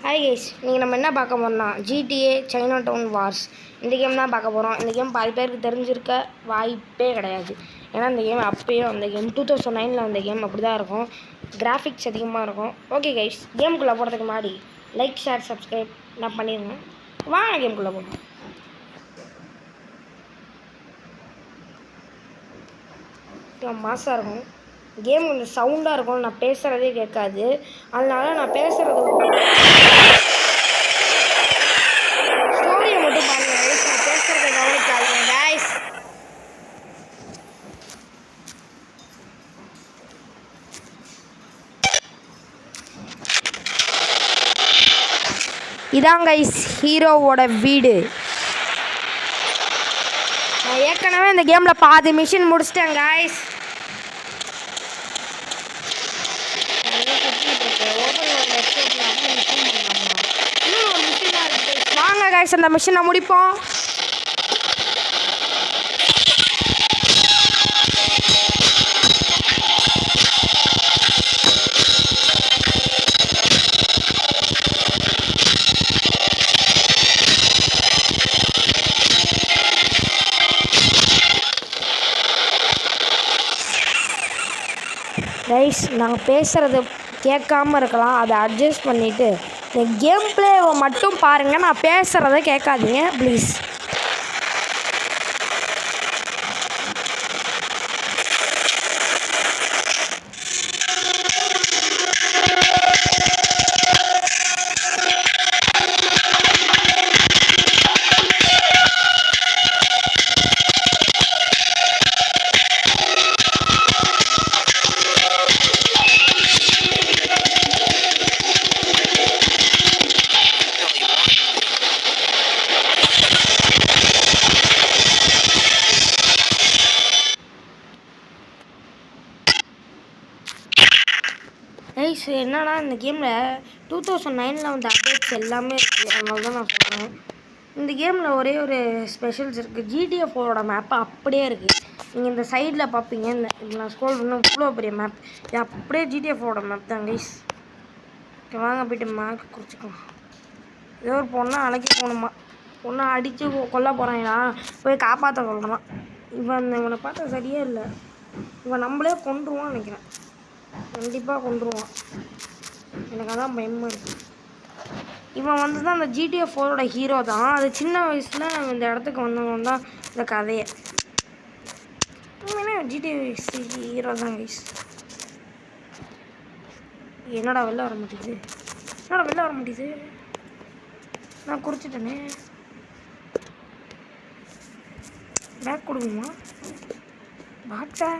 Hi guys, நீங்கள் நம்ம என்ன பார்க்க போகிறோம்னா GTA சைனா டவுன் வார்ஸ் இந்த கேம் தான் பார்க்க போகிறோம். இந்த கேம் பாதி பேருக்கு தெரிஞ்சிருக்க வாய்ப்பே கிடையாது. ஏன்னா இந்த கேம் அப்பயே அந்த கேம் 2009 அந்த கேம் அப்படி தான் இருக்கும். கிராஃபிக்ஸ் அதிகமாக இருக்கும். ஓகே கைஸ், கேமுக்குள்ளே போகிறதுக்கு முன்னாடி லைக் ஷேர் சப்ஸ்கிரைப் நான் பண்ணிடுங்க. வாங்க கேமுக்குள்ளே போகணும். மாசாக இருக்கும் கேம், கொஞ்சம் சவுண்டாக இருக்கும். நான் பேசுகிறதே கேட்காது. அதனால நான் பேசுகிறது ஸ்டோரியை மட்டும் பாருங்க. நான் பேசுகிறத கவனிக்காதீங்க கைஸ். இதான் கைஸ் ஹீரோவோட வீடு. நான் ஏற்கனவே இந்த கேமில் பாதி மிஷின் முடிச்சிட்டேன் கைஸ். வாங்க கைஸ், அந்த மிஷினை முடிப்போம். கைஸ், நாங்கள் பேசுகிறது கேட்காம இருக்கலாம். அதை அட்ஜஸ்ட் பண்ணிவிட்டு இந்த கேம் பிளேவை மட்டும் பாருங்கள். நான் பேசுகிறத கேட்காதீங்க ப்ளீஸ். கைஸ், என்னன்னா இந்த கேமில் 2009 வந்து அப்டேட்ஸ் எல்லாமே இருக்குது. அதனால தான் நான் சொல்கிறேன். இந்த கேமில் ஒரே ஒரு ஸ்பெஷல்ஸ் இருக்குது. GTA4 மேப்பு அப்படியே இருக்குது. நீங்கள் இந்த சைடில் பார்ப்பீங்க. இந்த நான் ஸ்க்ரோல் பண்ண இவ்வளோ பெரிய மேப், இது அப்படியே GTA4 மேப் தான் கைஸ். வாங்க போய்ட்டு மேப் குறிச்சிக்கலாம். ஏதோ ஒரு பொண்ணை அழைக்க போகணுமா, பொண்ணை அடித்து கொல்ல போகிறாங்களா, போய் காப்பாற்ற சொல்கிறான். இவனை பார்த்தா சரியே இல்லை. இவன் நம்மளே கொண்டுருவான்னு நினைக்கிறேன். கண்டிப்பாக கொண்டுருவான். எனக்கு அதான் பயமாக இருக்குது. இவன் வந்து தான் அந்த GTA4 ஹீரோ தான். அது சின்ன வயசில் இந்த இடத்துக்கு வந்தவங்க தான் இந்த கதையை. GTA ஹீரோ தான் கைஸ். என்னடா வெளில வர மாட்டேங்குது. நான் குறிச்சிட்டேனே. பேக் கொடுக்குமா பாட்டா?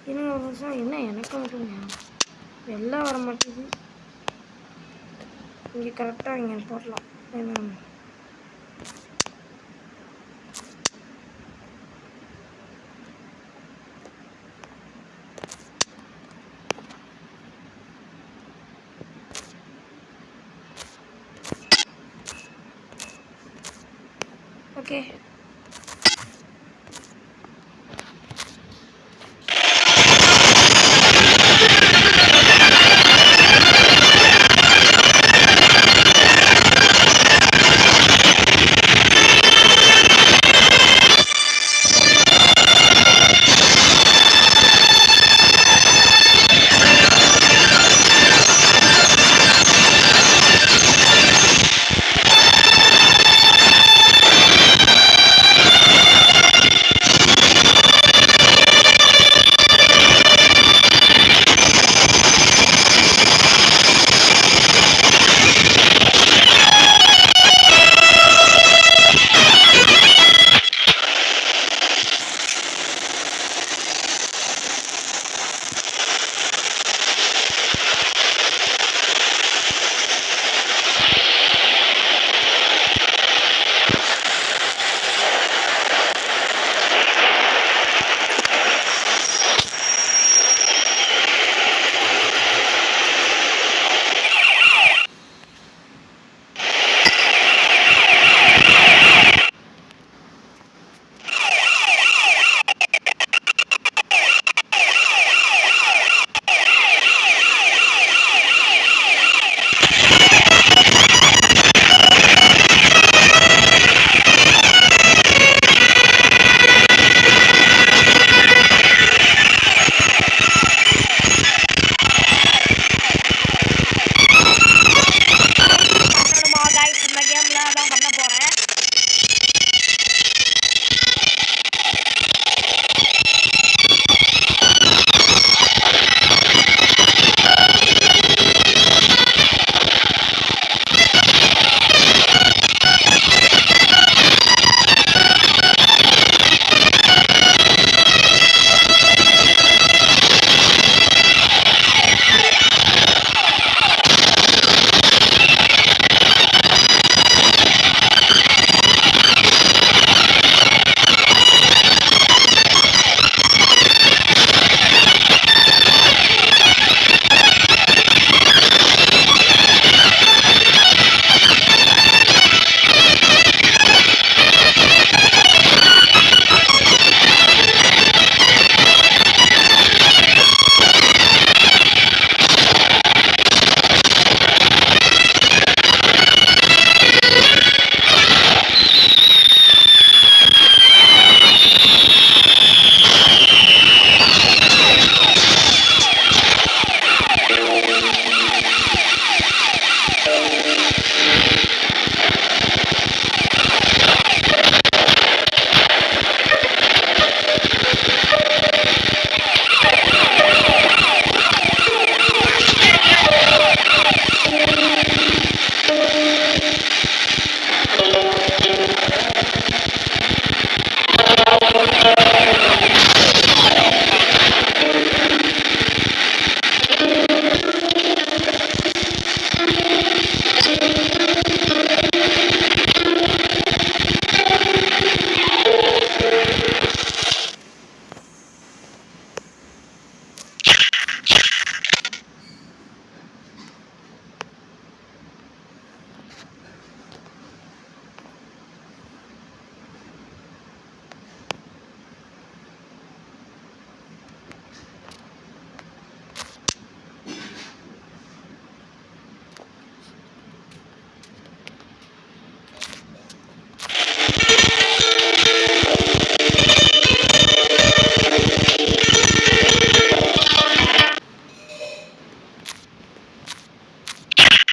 இன்னும் ஒரு வருஷம் என்ன எனக்கு மட்டும் வெளில வர மாட்டேங்குது. இங்கே கரெக்டாக இங்கே போடலாம். என்ன ஓகே.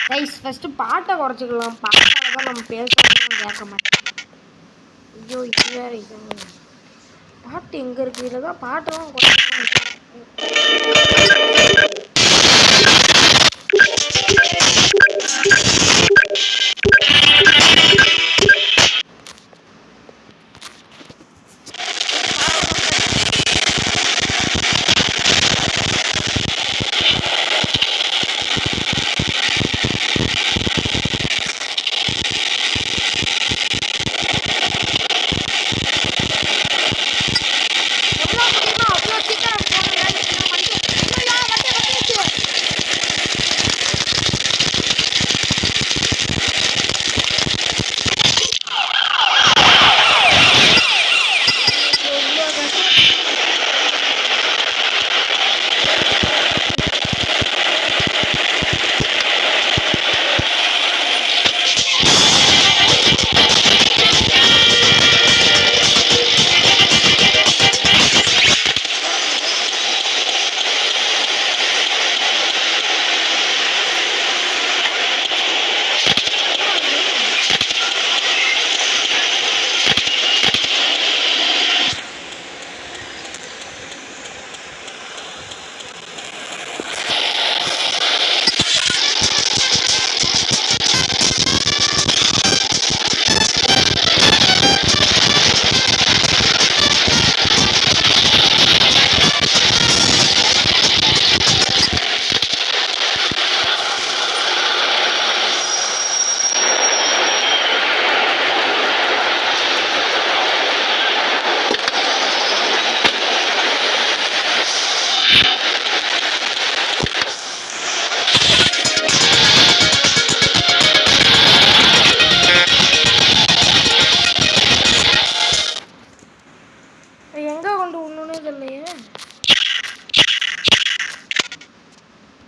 கைஸ் ஃபஸ்ட்டு பாட்டை குறைச்சிக்கலாம். பாட்டால் தான் நம்ம பேசுகிறோம் கேட்க மாட்டேன். ஐயோ இது வேறு இது பாட்டு எங்கே இருக்குது? இதில் தான் பாட்டெல்லாம் குறைச்சிக்கலாம்.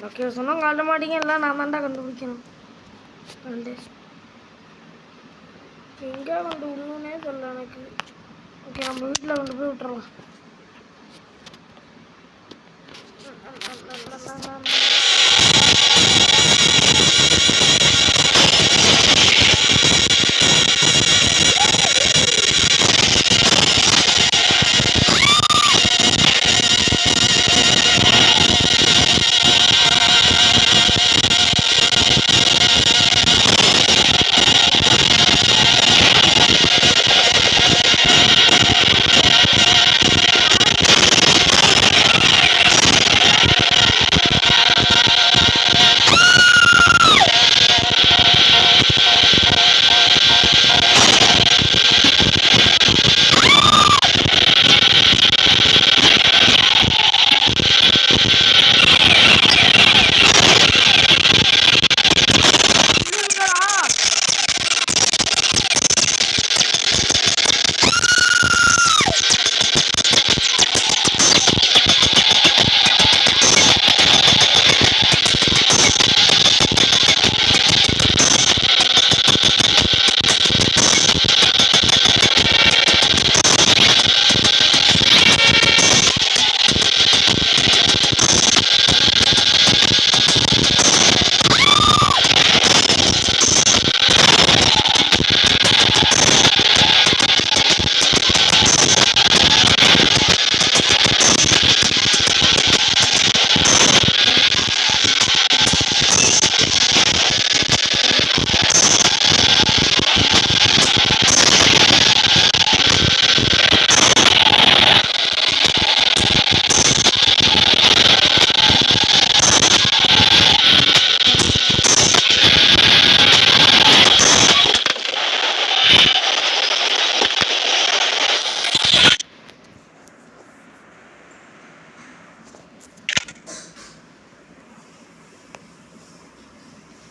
ஓகே சொன்னால் காட்ட மாட்டீங்க, இல்லை நான் தான்டா கண்டுபிடிக்கணும். எங்கே கொண்டு விடணுன்னே தெரியல எனக்கு. ஓகே நம்ம வீட்டில் கொண்டு போய் விட்டுறலாம்.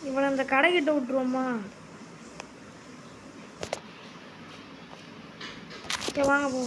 இவனை அந்த கடைக்கிட்ட விட்டுருவோமா? வாங்க போ.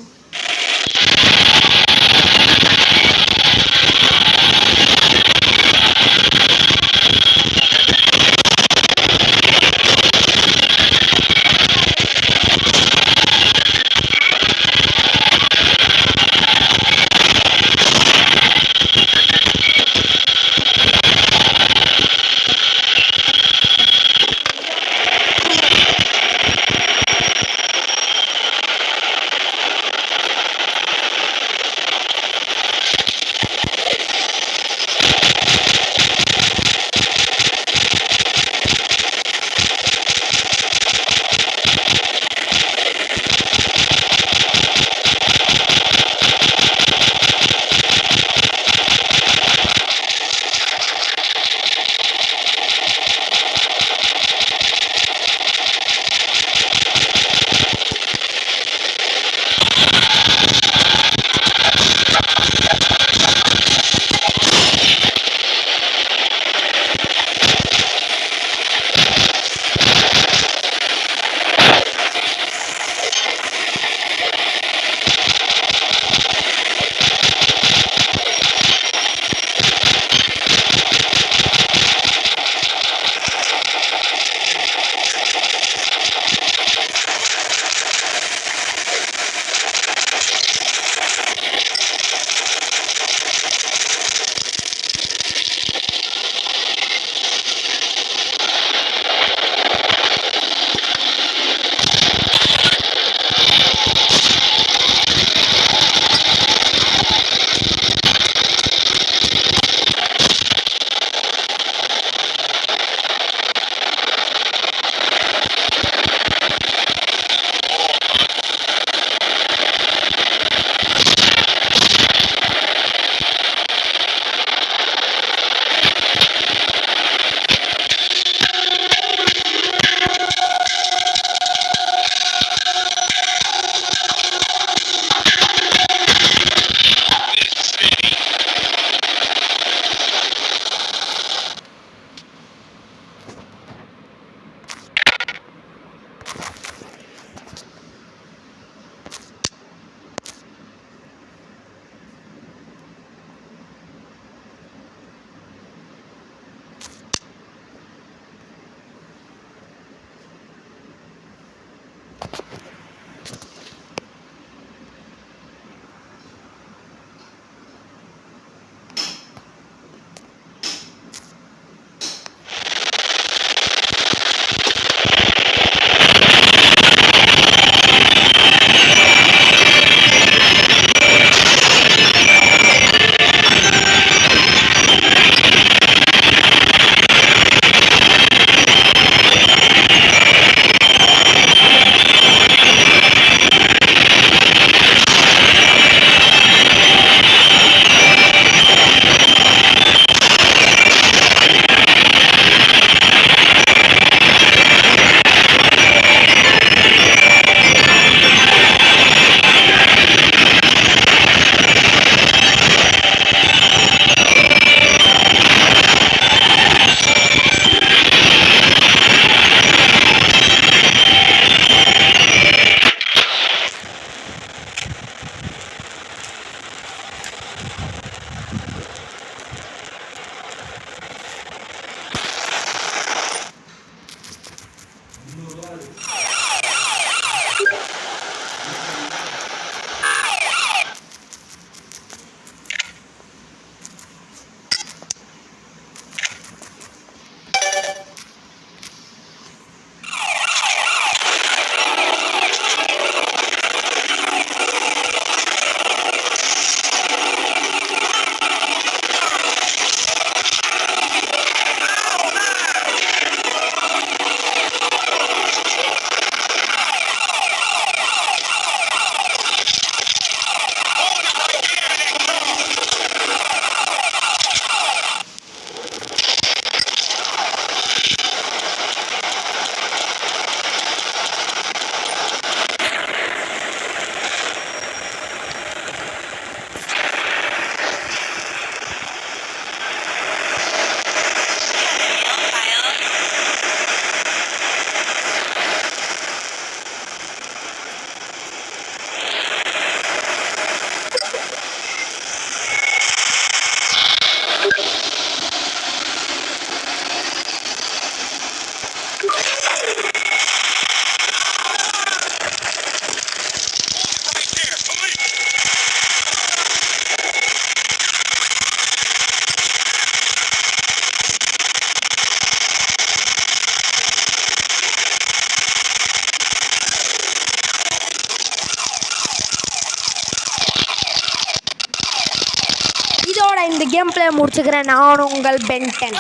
இந்த கேம் பிளே முடிச்சுக்கிறேன். நான் உங்கள் பென்டன்.